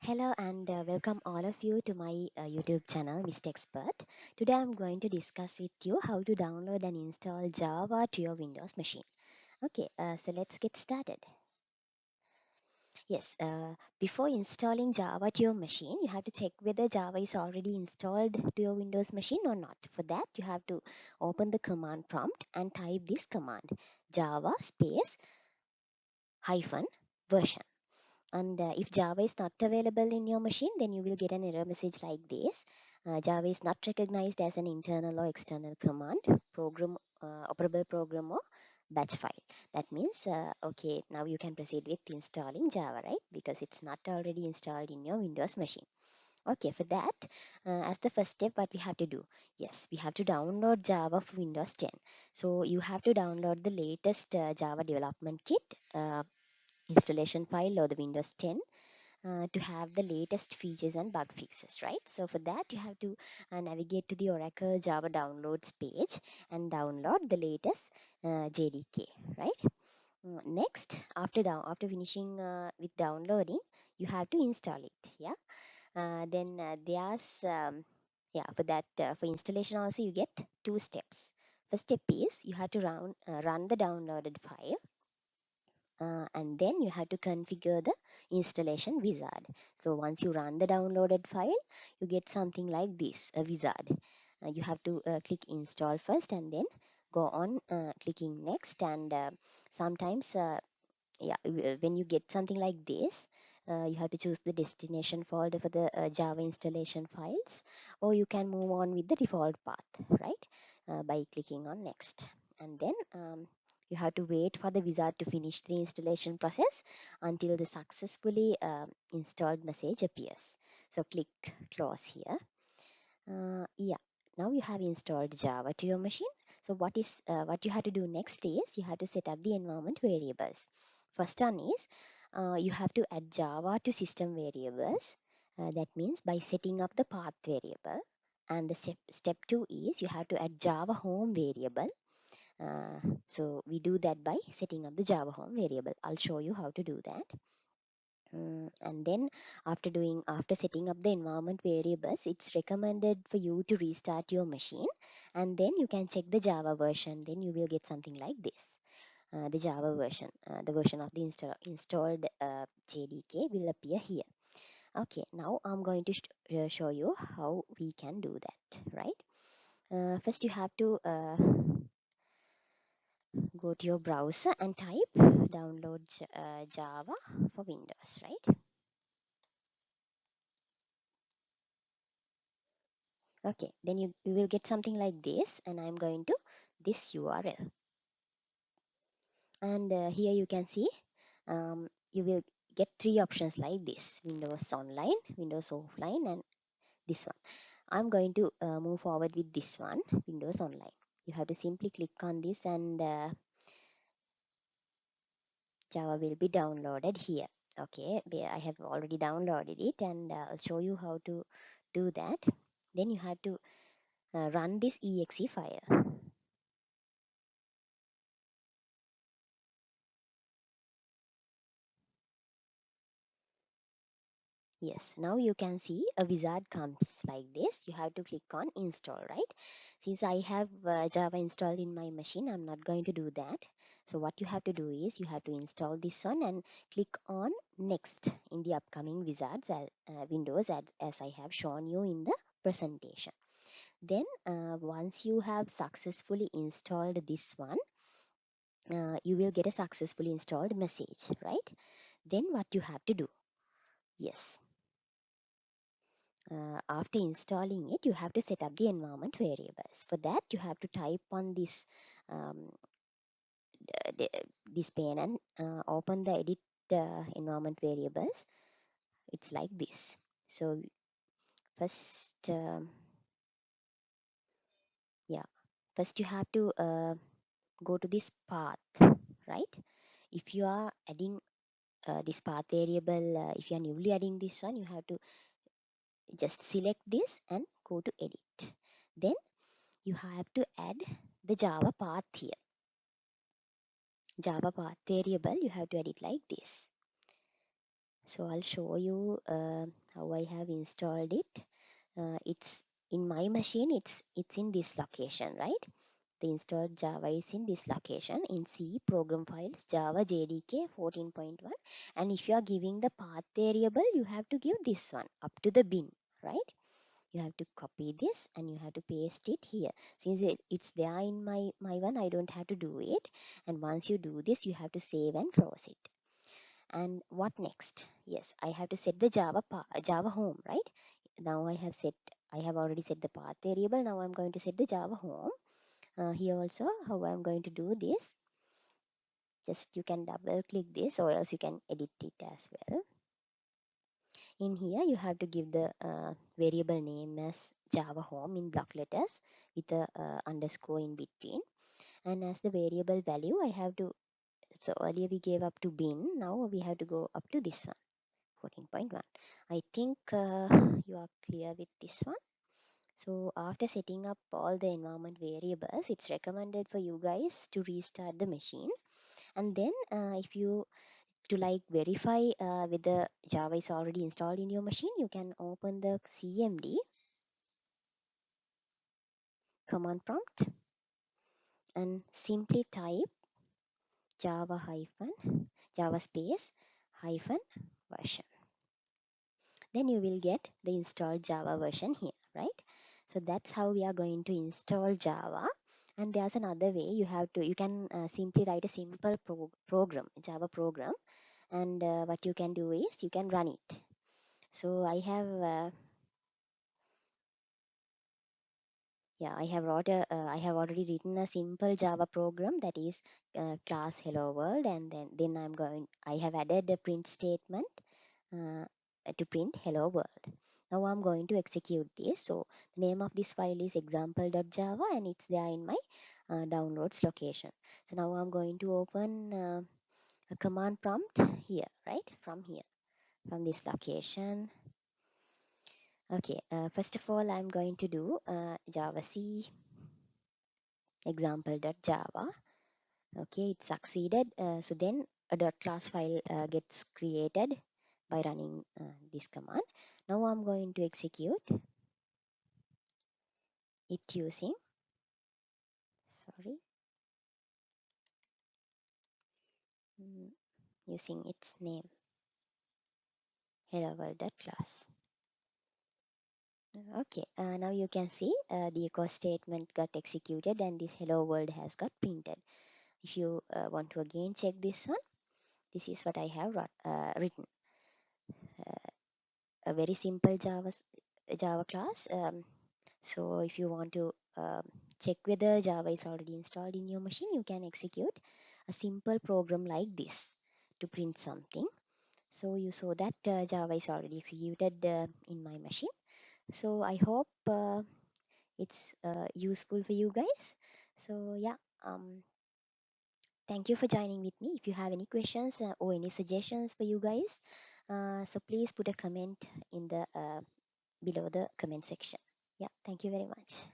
Hello and welcome all of you to my YouTube channel, Mr. Expert. Today I'm going to discuss with you how to download and install Java to your Windows machine. Okay, so let's get started. Yes, before installing Java to your machine, you have to check whether Java is already installed to your Windows machine or not. For that, you have to open the command prompt and type this command, Java space hyphen version. And if Java is not available in your machine, then you will get an error message like this. Java is not recognized as an internal or external command, operable program or batch file. That means, okay, now you can proceed with installing Java, right? Because it's not already installed in your Windows machine. Okay, for that, as the first step, what we have to do? Yes, we have to download Java for Windows 10. So you have to download the latest Java development kit installation file or the Windows 10 to have the latest features and bug fixes, right? So for that, you have to navigate to the Oracle Java downloads page and download the latest JDK, right? Next, after finishing with downloading, you have to install it. Yeah. Then there's yeah for that for installation also you get two steps. First step is you have to run the downloaded file and then you have to configure the installation wizard. So once you run the downloaded file, you get something like this, a wizard. You have to click install first and then go on clicking next and sometimes when you get something like this, you have to choose the destination folder for the Java installation files, or you can move on with the default path, right? By clicking on next. And then you have to wait for the wizard to finish the installation process until the successfully installed message appears. So click close here. Yeah, now you have installed Java to your machine. So what you have to do next is you have to set up the environment variables. First one is you have to add Java to system variables. That means by setting up the path variable. And the step two is you have to add Java home variable. So we do that by setting up the Java home variable. I'll show you how to do that. And then after setting up the environment variables, it's recommended for you to restart your machine and then you can check the Java version. Then you will get something like this. The Java version, the version of the installed JDK will appear here. Okay, now I'm going to show you how we can do that, right? First, you have to go to your browser and type download Java for Windows, right? Okay, then you will get something like this, and I'm going to this URL. And here you can see you will get three options like this: Windows Online, Windows Offline, and this one. I'm going to move forward with this one, Windows Online. You have to simply click on this, and Java will be downloaded here. Okay, I have already downloaded it, and I'll show you how to do that. Then you have to run this exe file. Yes, now you can see a wizard comes like this. You have to click on install, right? Since I have Java installed in my machine, I'm not going to do that. So what you have to do is you have to install this one and click on next in the upcoming wizards windows as I have shown you in the presentation. Then once you have successfully installed this one, you will get a successfully installed message, right? Then what you have to do? Yes, after installing it, you have to set up the environment variables. For that, you have to type on um, this pane and open the edit environment variables. It's like this. So first, yeah, first you have to go to this path, right? If you are adding this path variable, if you are newly adding this one, you have to just select this and go to edit. Then you have to add the Java path here. Java path variable, you have to edit like this. So I'll show you how I have installed it. It's in my machine. It's in this location, right? The installed Java is in this location in C program files Java JDK 14.1. And if you are giving the path variable, you have to give this one up to the bin, right? You have to copy this and you have to paste it here. Since it's there in my one, I don't have to do it. And once you do this, you have to save and close it. And what next? Yes, I have to set the Java home, right? Now I have already set the path variable. Now I'm going to set the Java home. Here also, how I'm going to do this, just you can double click this or else you can edit it as well. In here, you have to give the variable name as Java home in block letters with a underscore in between. And as the variable value, I have to, so earlier we gave up to bin, now we have to go up to this one, 14.1. I think you are clear with this one. So after setting up all the environment variables, it's recommended for you guys to restart the machine. And then if you to like verify whether Java is already installed in your machine, you can open the CMD command prompt and simply type Java hyphen Java space hyphen version. Then you will get the installed Java version here, right? So that's how we are going to install Java. And there's another way you can simply write a simple program, Java program, and what you can do is you can run it. So I have already written a simple Java program that is class hello world, and then I have added a print statement uh, to print hello world. Now I'm going to execute this. So the name of this file is example.java and it's there in my downloads location. So now I'm going to open a command prompt here, right? From this location. Okay, first of all, I'm going to do Java C example.java. Okay, it succeeded. So then a dot class file gets created by running this command. Now I'm going to execute it sorry, mm, using its name, hello world.class. Okay, now you can see the echo statement got executed and this hello world has got printed. If you want to again check this one, this is what I have written. A very simple Java class. So if you want to check whether Java is already installed in your machine, you can execute a simple program like this to print something. So you saw that Java is already executed in my machine. So I hope it's useful for you guys. So yeah, thank you for joining with me. If you have any questions or any suggestions for you guys, so please put a comment in the below the comment section. Yeah, thank you very much.